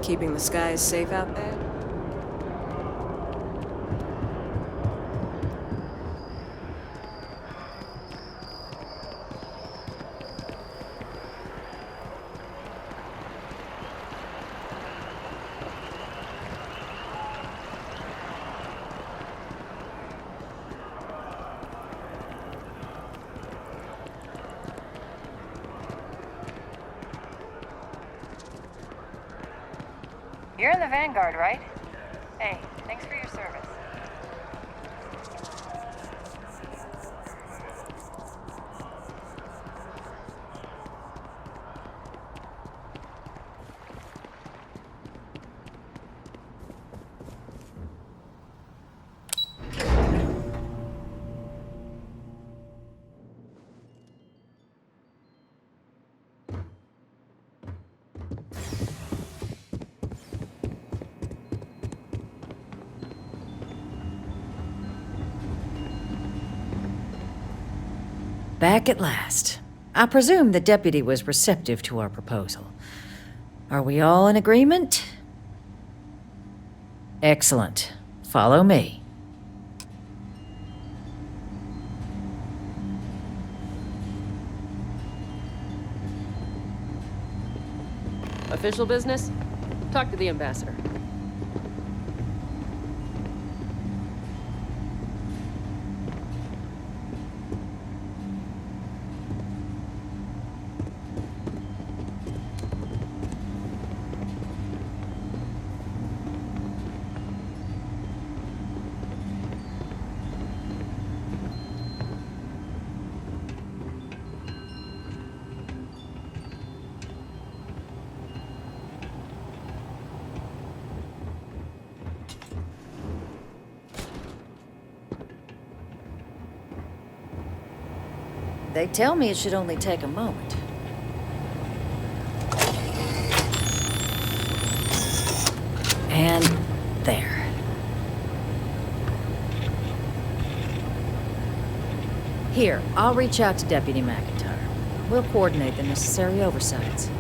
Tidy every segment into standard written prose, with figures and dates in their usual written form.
Keeping the skies safe out there? You're in the Vanguard, right? Hey, thanks for your service. Back at last. I presume the deputy was receptive to our proposal. Are we all in agreement? Excellent. Follow me. Official business? Talk to the ambassador. They tell me it should only take a moment. And there. Here, I'll reach out to Deputy McIntyre. We'll coordinate the necessary oversights.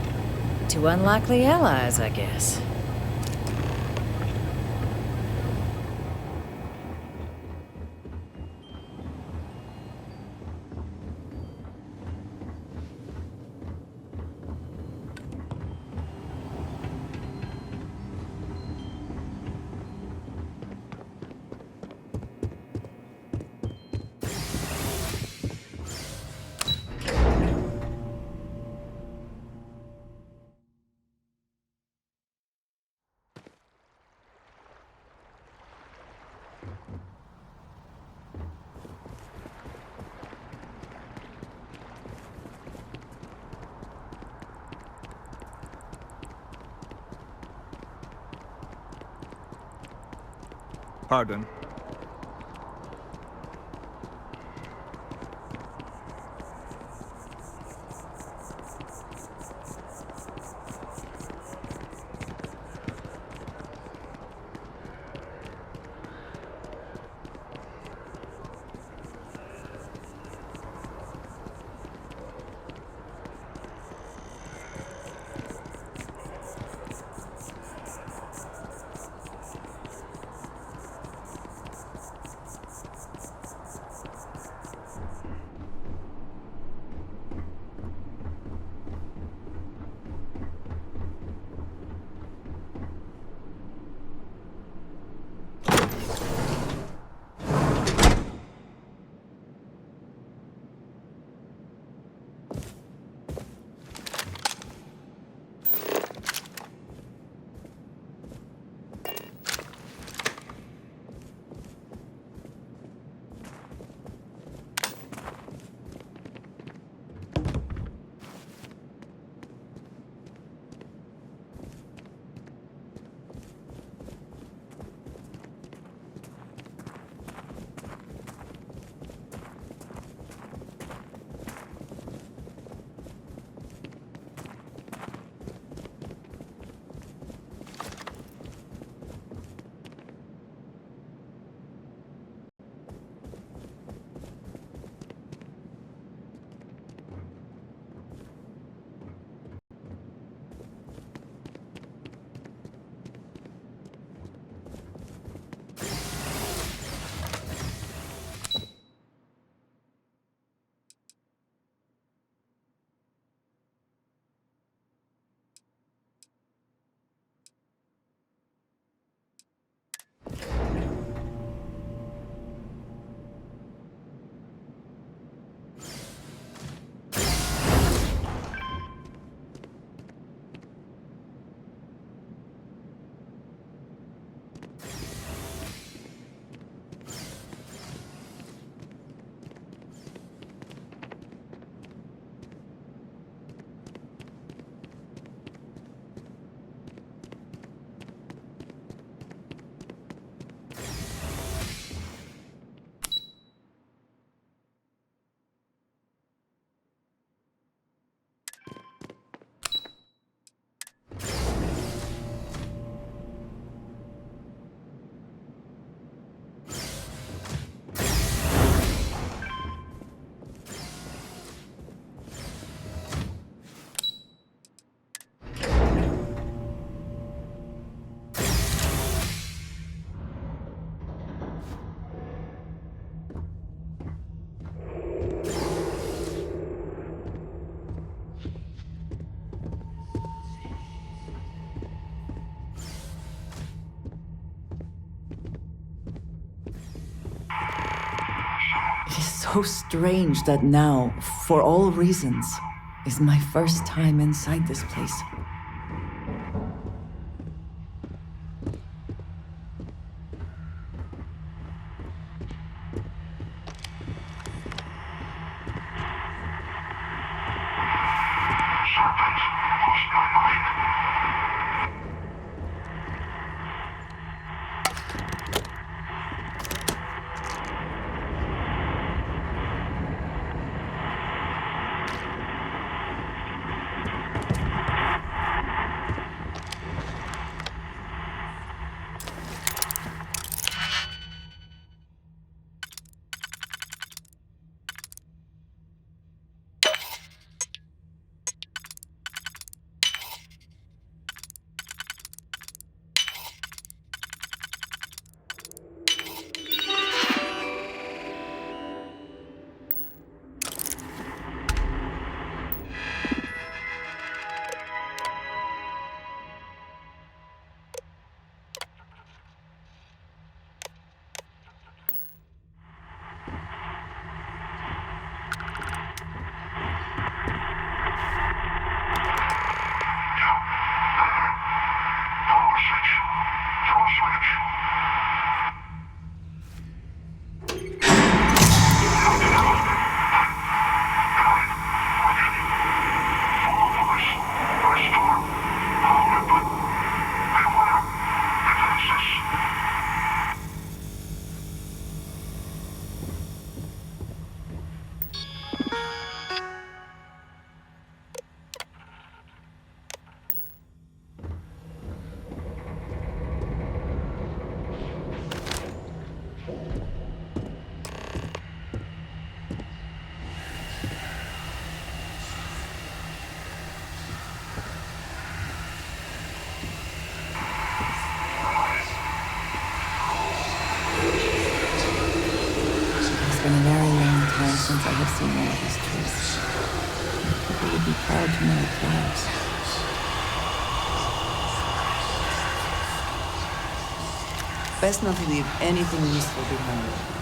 Two unlikely allies, I guess. Pardon. so strange that now, for all reasons, is my first time inside this place. It's been a very long time since I have seen one of these trees. People would be proud to know it thrives. Best not to leave anything useful behind.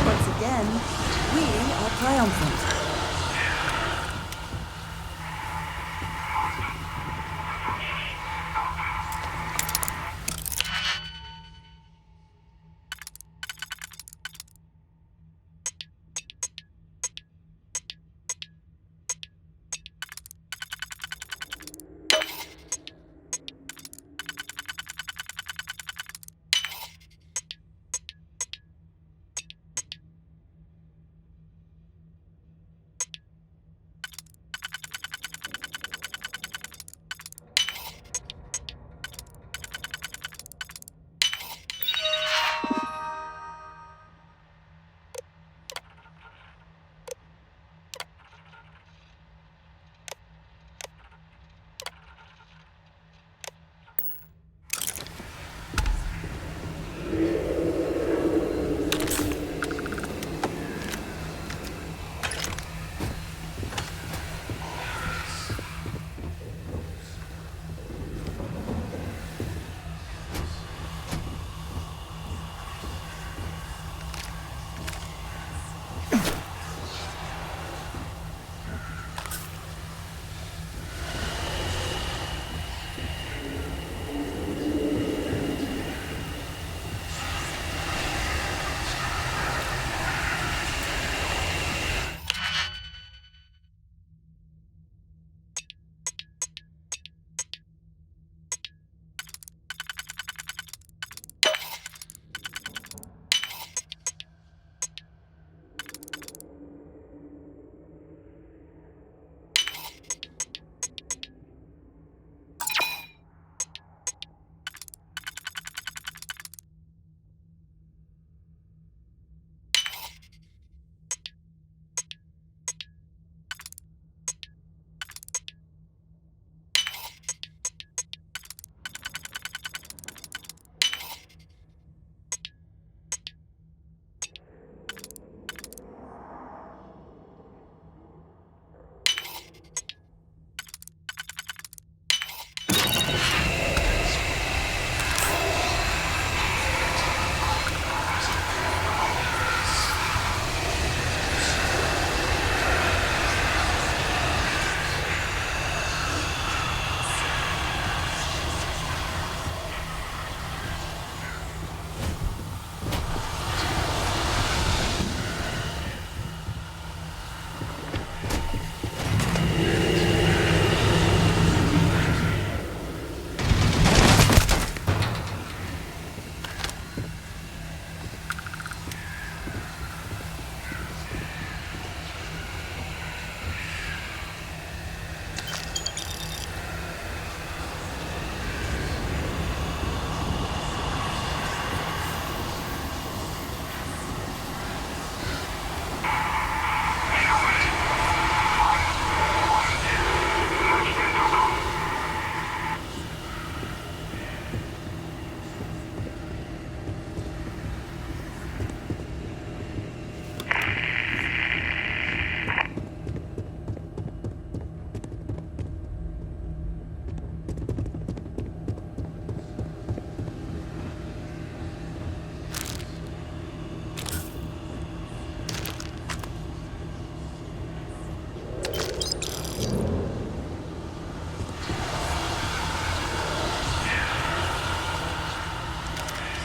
Once again, we are triumphant.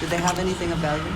Did they have anything of value?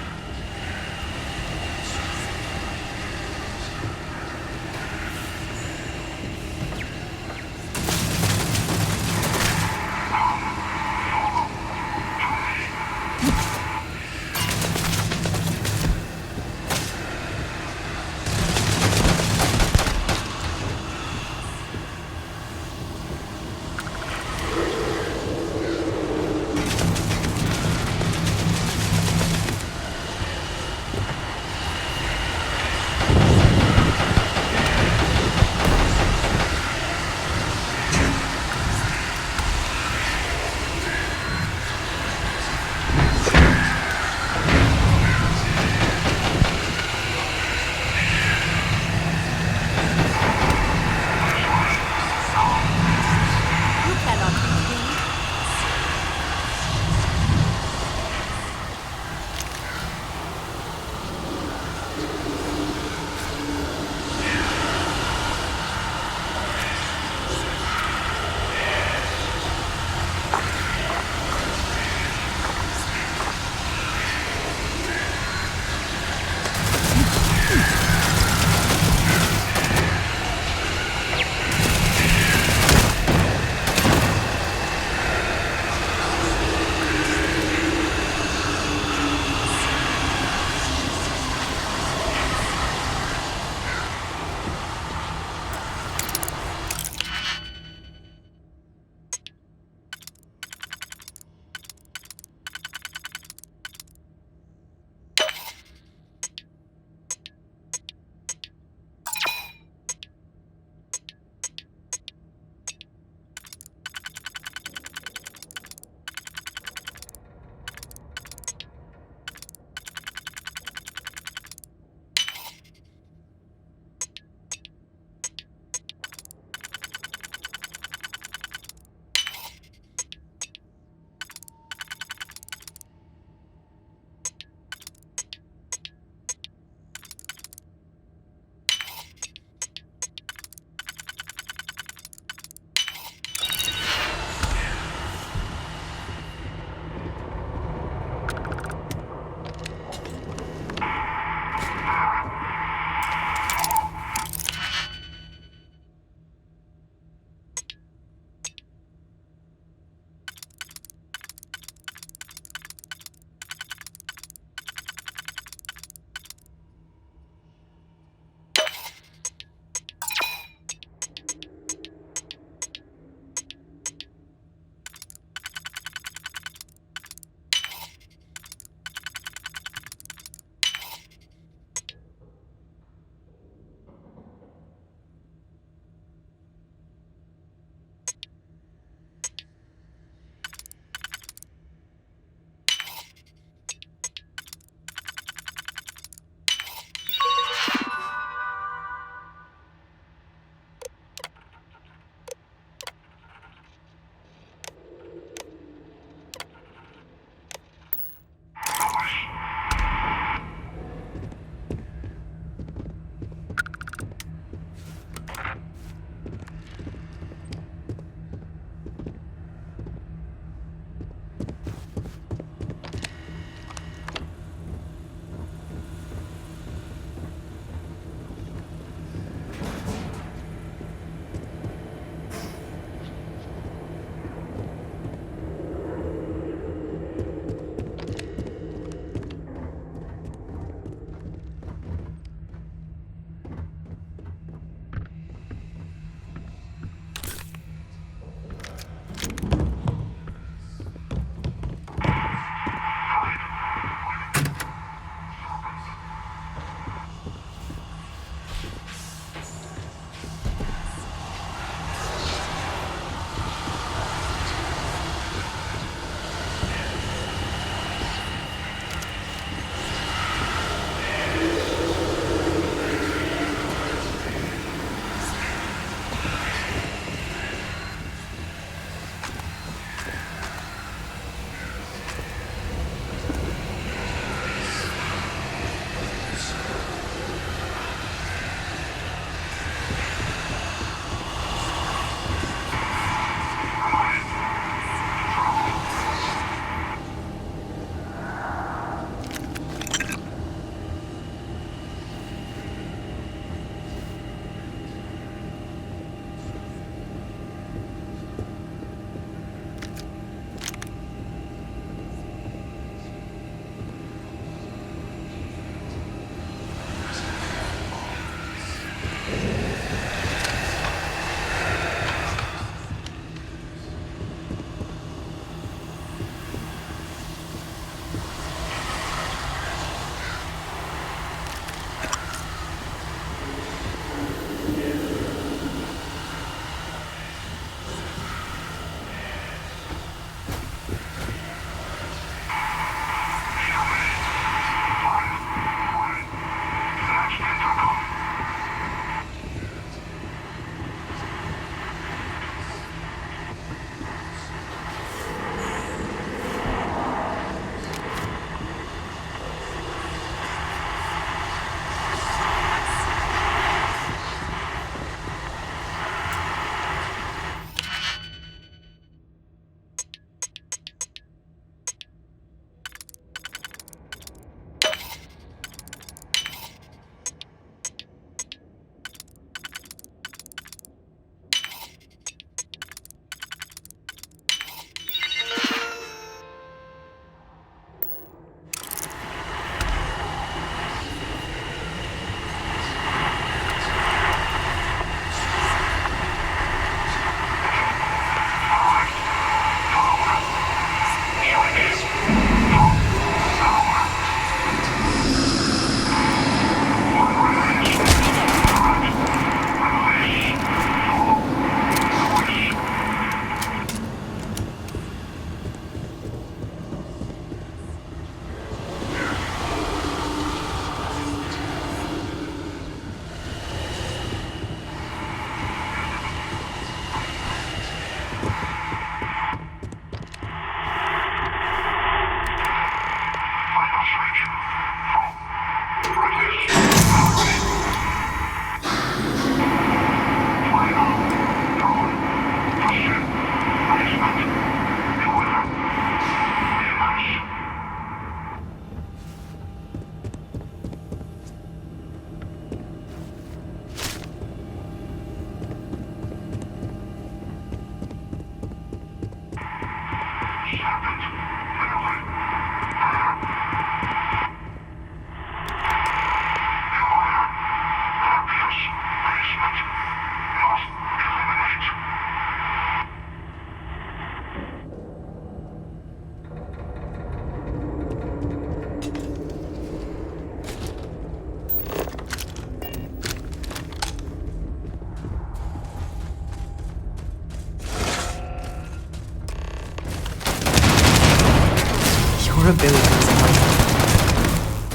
Your abilities are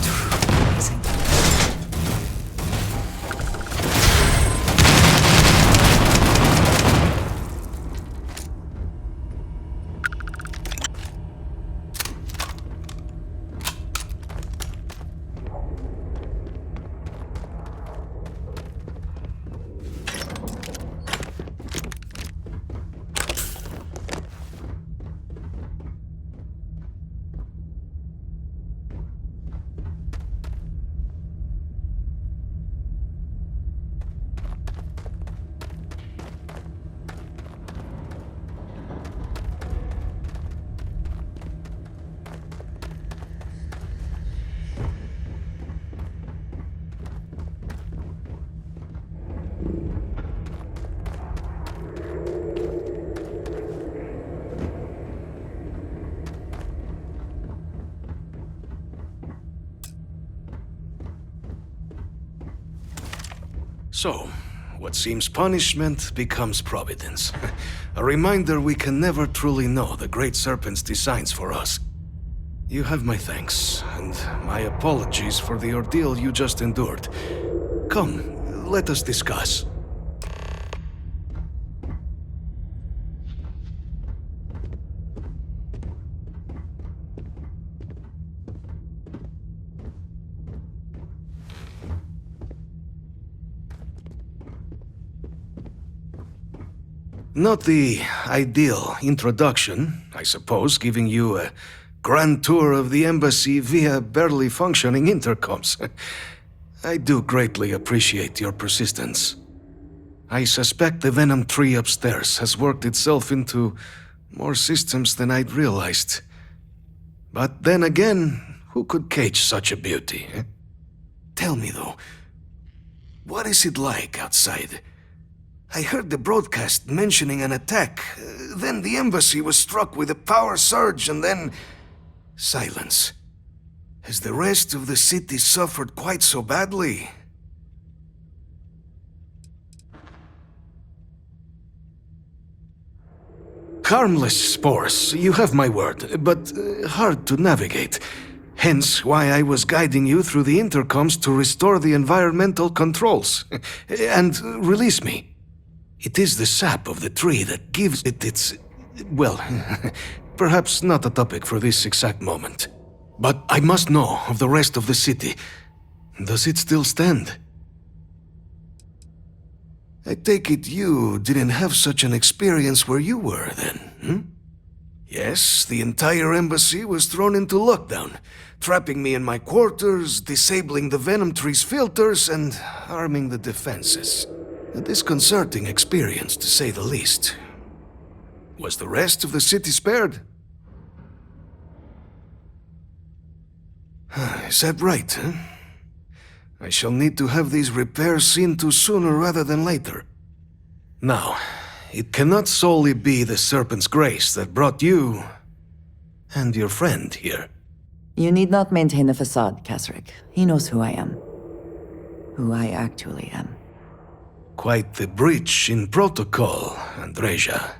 truly amazing. So, what seems punishment becomes providence. A reminder we can never truly know the Great Serpent's designs for us. You have my thanks, and my apologies for the ordeal you just endured. Come, let us discuss. Not the ideal introduction, I suppose, giving you a grand tour of the embassy via barely functioning intercoms. I do greatly appreciate your persistence. I suspect the Venom tree upstairs has worked itself into more systems than I'd realized. But then again, who could cage such a beauty? Eh? Tell me though, what is it like outside? I heard the broadcast mentioning an attack. Then the embassy was struck with a power surge and then... silence. Has the rest of the city suffered quite so badly? Harmless spores, you have my word, but hard to navigate. Hence why I was guiding you through the intercoms to restore the environmental controls. And release me. It is the sap of the tree that gives it its... well, perhaps not a topic for this exact moment. But I must know of the rest of the city. Does it still stand? I take it you didn't have such an experience where you were, then, hmm? Yes, the entire embassy was thrown into lockdown, trapping me in my quarters, disabling the Venom tree's filters, and arming the defenses. A disconcerting experience, to say the least. Was the rest of the city spared? Is that right, huh? I shall need to have these repairs seen to sooner rather than later. Now, it cannot solely be the Serpent's grace that brought you and your friend here. You need not maintain a facade, Kasric. He knows who I am. Who I actually am. Quite the breach in protocol, Andreja.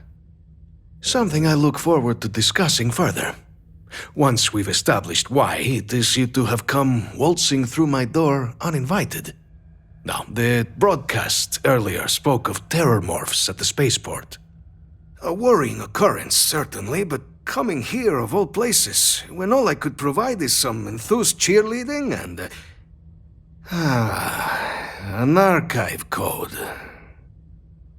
Something I look forward to discussing further. Once we've established why it is you to have come waltzing through my door uninvited. Now, the broadcast earlier spoke of terror morphs at the spaceport. A worrying occurrence, certainly, but coming here of all places, when all I could provide is some enthused cheerleading and... an archive code.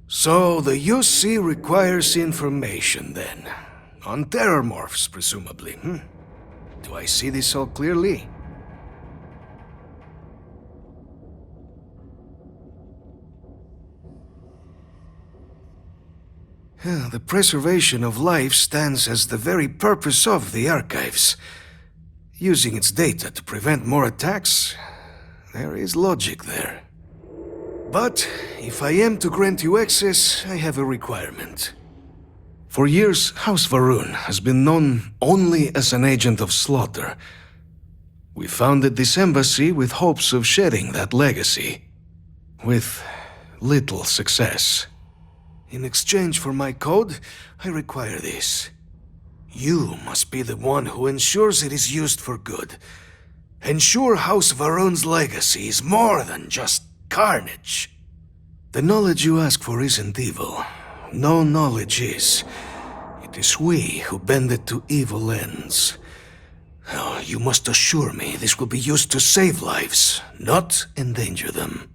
So the UC requires information, then. On terror morphs, presumably, hmm? Do I see this all clearly? The preservation of life stands as the very purpose of the archives. Using its data to prevent more attacks, there is logic there. But if I am to grant you access, I have a requirement. For years, House Varun has been known only as an agent of slaughter. We founded this embassy with hopes of shedding that legacy. With little success. In exchange for my code, I require this. You must be the one who ensures it is used for good. Ensure House Varun's legacy is more than just carnage. The knowledge you ask for isn't evil. No knowledge is. It is we who bend it to evil ends. Oh, you must assure me this will be used to save lives, not endanger them.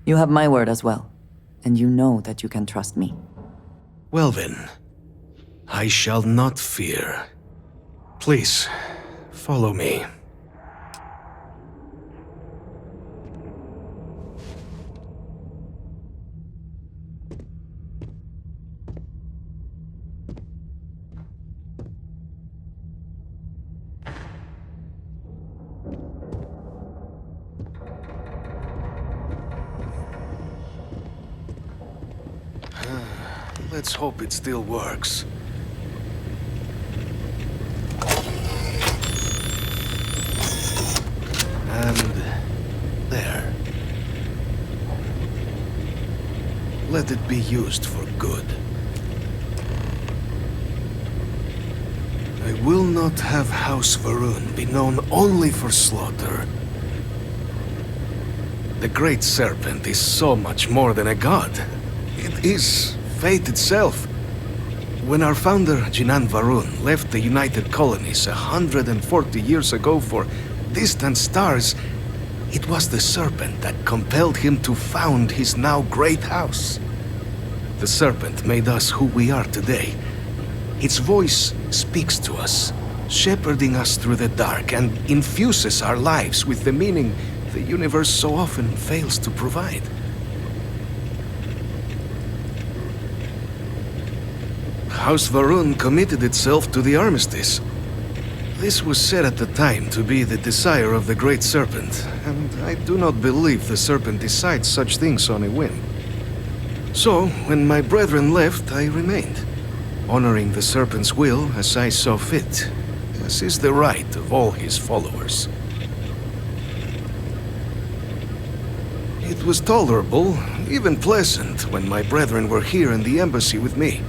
You have my word as well, and you know that you can trust me. Well then, I shall not fear. Please, follow me. Let's hope it still works. And there. Let it be used for good. I will not have House Varun be known only for slaughter. The Great Serpent is so much more than a god. It is fate itself. When our founder, Jinan Varun, left the United Colonies 140 years ago for distant stars, it was the Serpent that compelled him to found his now great house. The Serpent made us who we are today. Its voice speaks to us, shepherding us through the dark and infuses our lives with the meaning the universe so often fails to provide. House Varun committed itself to the armistice. This was said at the time to be the desire of the Great Serpent, and I do not believe the Serpent decides such things on a whim. So, when my brethren left, I remained, honoring the Serpent's will as I saw fit, as is the right of all his followers. It was tolerable, even pleasant, when my brethren were here in the embassy with me.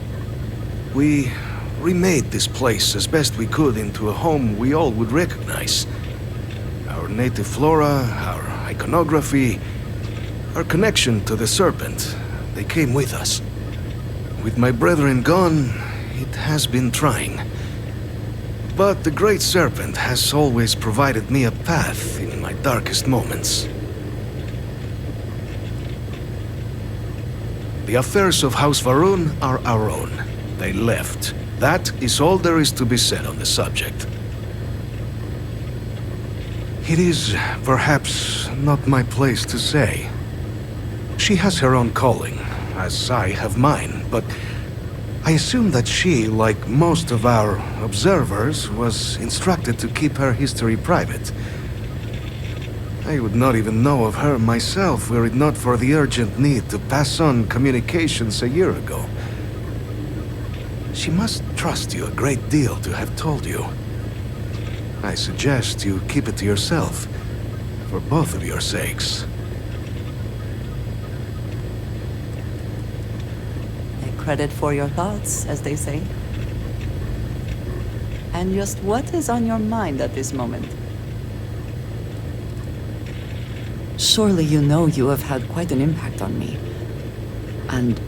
We remade this place as best we could into a home we all would recognize. Our native flora, our iconography, our connection to the Serpent, they came with us. With my brethren gone, it has been trying. But the Great Serpent has always provided me a path in my darkest moments. The affairs of House Varun are our own. They left. That is all there is to be said on the subject. It is perhaps not my place to say. She has her own calling, as I have mine, but I assume that she, like most of our observers, was instructed to keep her history private. I would not even know of her myself were it not for the urgent need to pass on communications a year ago. She must trust you a great deal to have told you. I suggest you keep it to yourself, for both of your sakes. Take credit for your thoughts, as they say. And just what is on your mind at this moment? Surely you know you have had quite an impact on me. And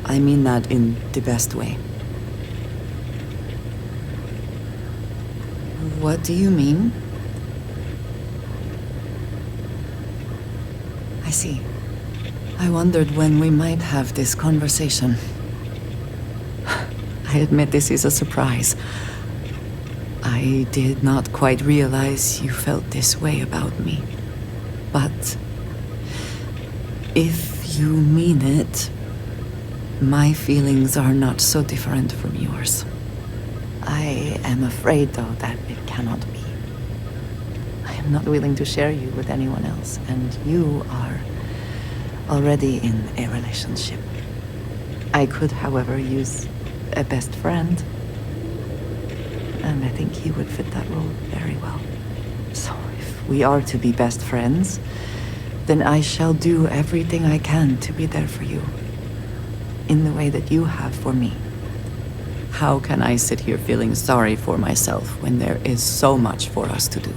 I mean that in the best way. What do you mean? I see. I wondered when we might have this conversation. I admit this is a surprise. I did not quite realize you felt this way about me. But if you mean it, my feelings are not so different from yours. I am afraid, though, that it cannot be. I am not willing to share you with anyone else, and you are already in a relationship. I could, however, use a best friend, and I think he would fit that role very well. So if we are to be best friends, then I shall do everything I can to be there for you, in the way that you have for me. How can I sit here feeling sorry for myself when there is so much for us to do?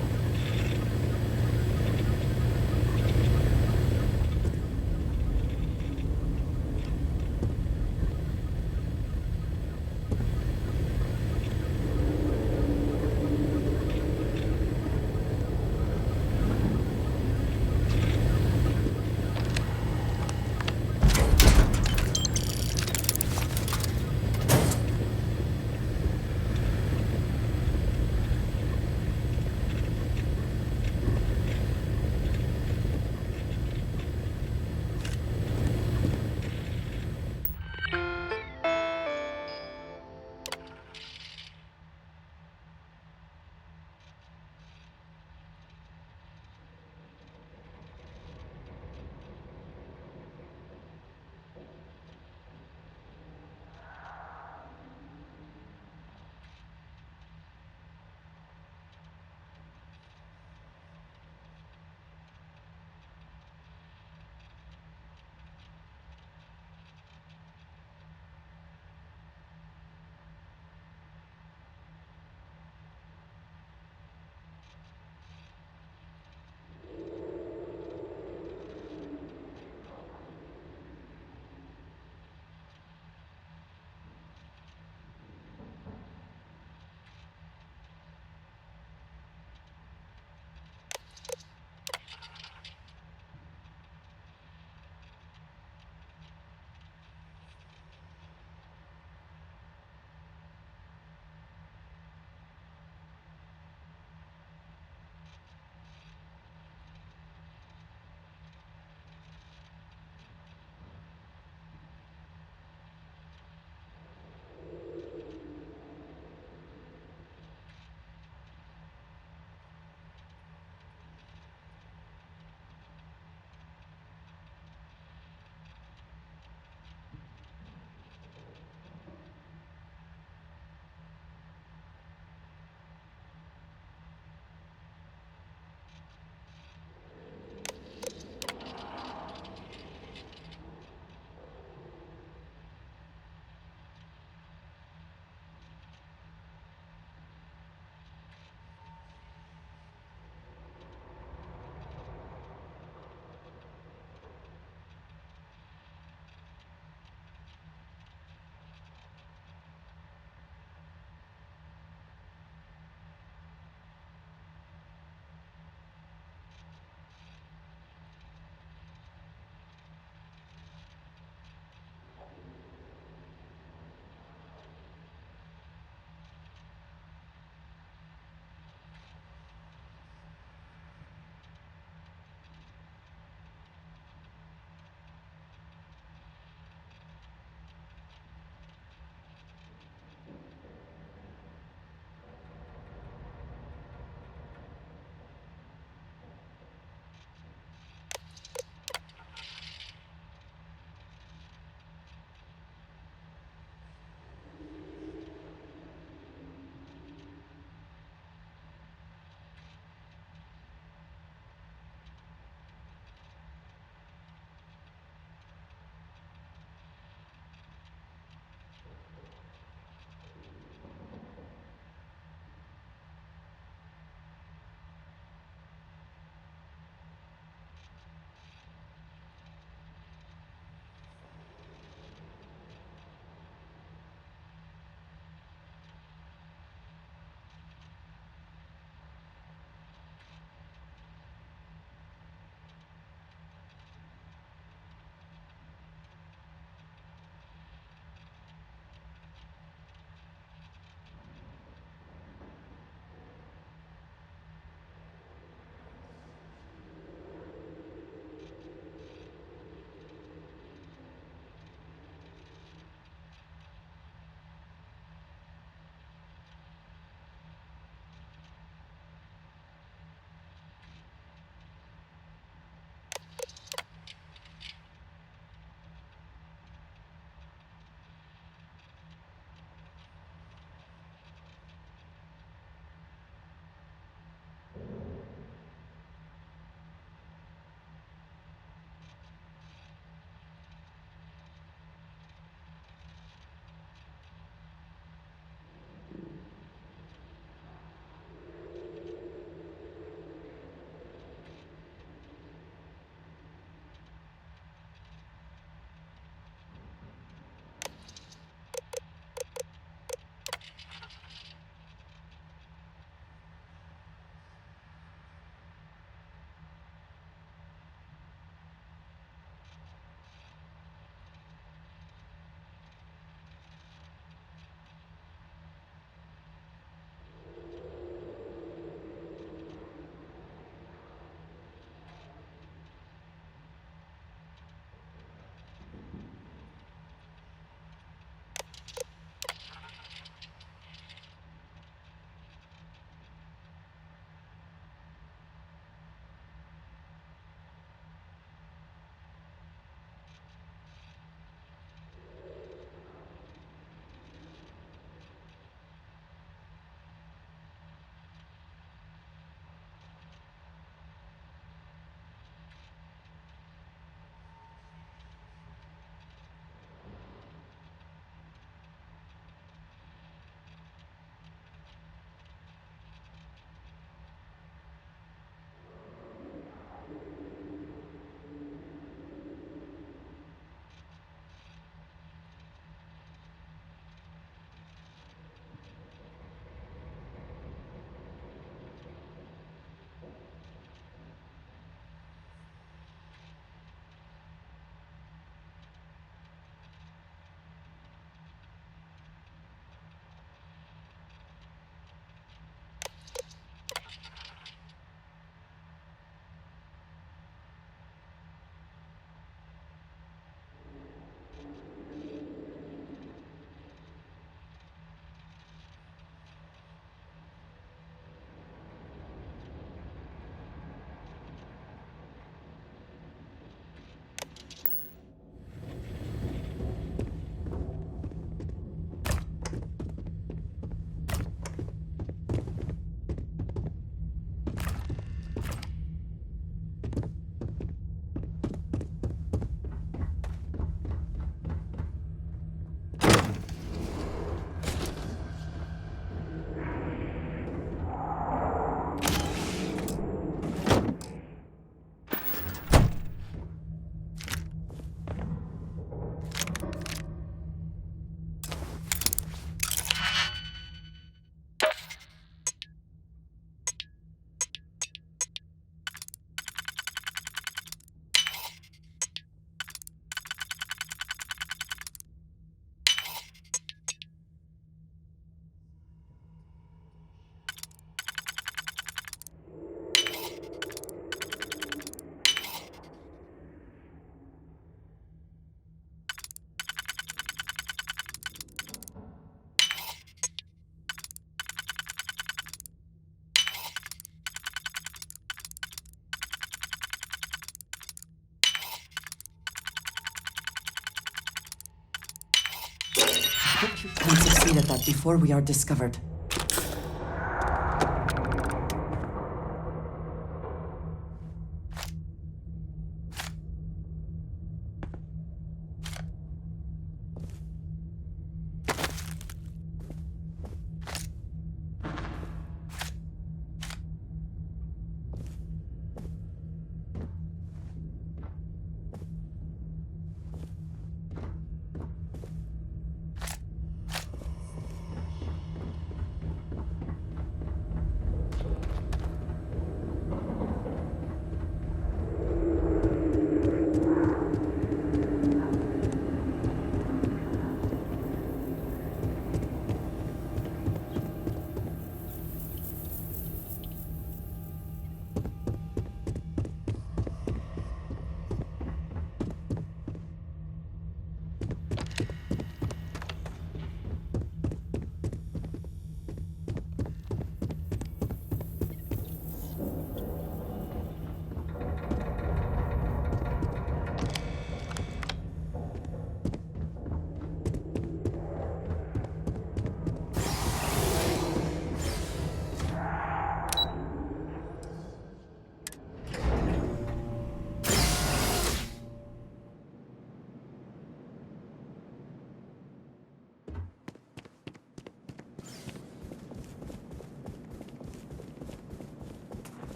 You can't succeed at that before we are discovered.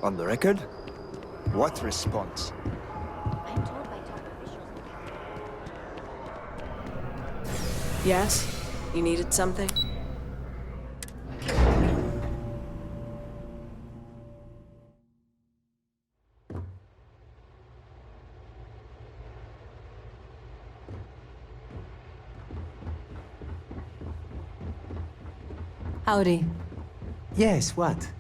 On the record? What response? Yes? You needed something? Howdy. Yes, what?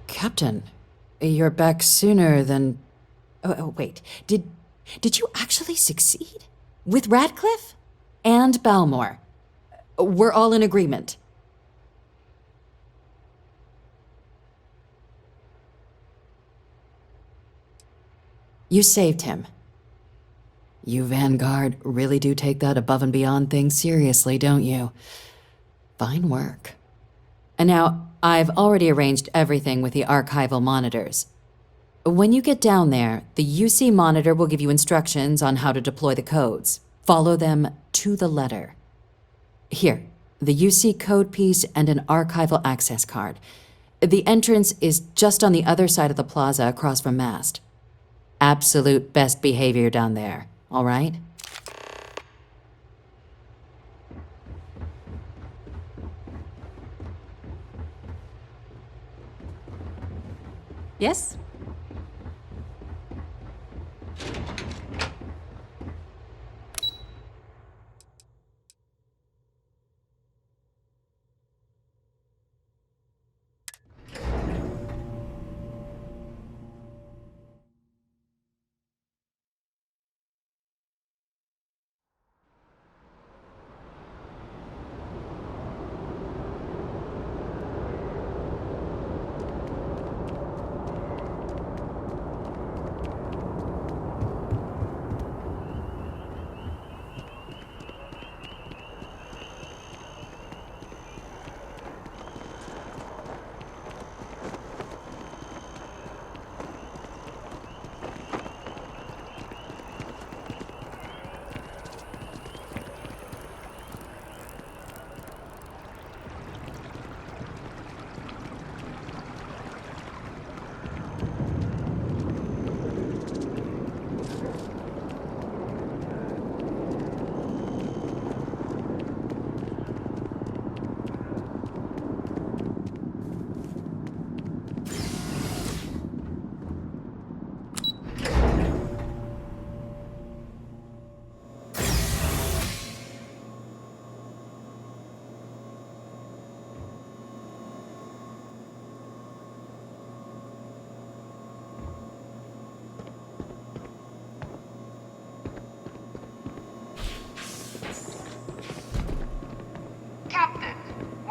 Captain, you're back sooner than... Oh, wait. Did you actually succeed? With Radcliffe? And Balmore? We're all in agreement. You saved him. You Vanguard really do take that above and beyond thing seriously, don't you? Fine work. And now, I've already arranged everything with the archival monitors. When you get down there, the UC monitor will give you instructions on how to deploy the codes. Follow them to the letter. Here, the UC code piece and an archival access card. The entrance is just on the other side of the plaza across from Mast. Absolute best behavior down there, all right? Yes?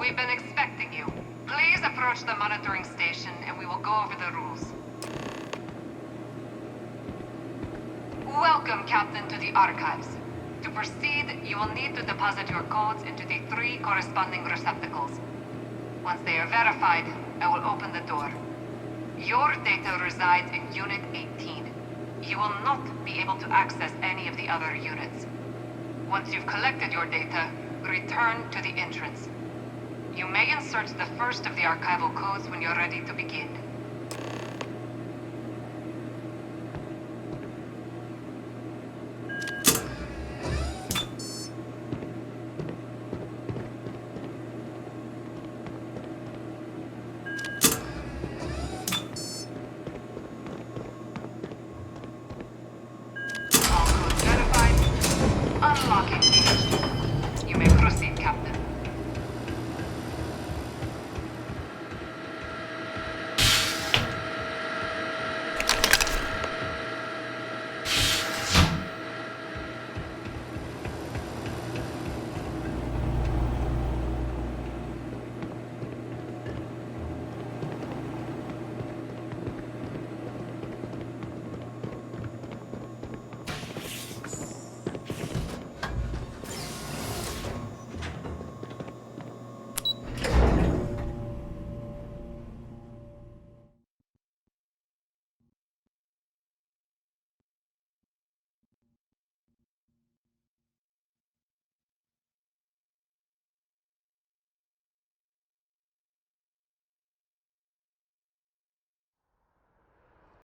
We've been expecting you. Please approach the monitoring station and we will go over the rules. Welcome, Captain, to the Archives. To proceed, you will need to deposit your codes into the 3 corresponding receptacles. Once they are verified, I will open the door. Your data resides in Unit 18. You will not be able to access any of the other units. Once you've collected your data, return to the entrance. You may insert the first of the archival codes when you're ready to begin.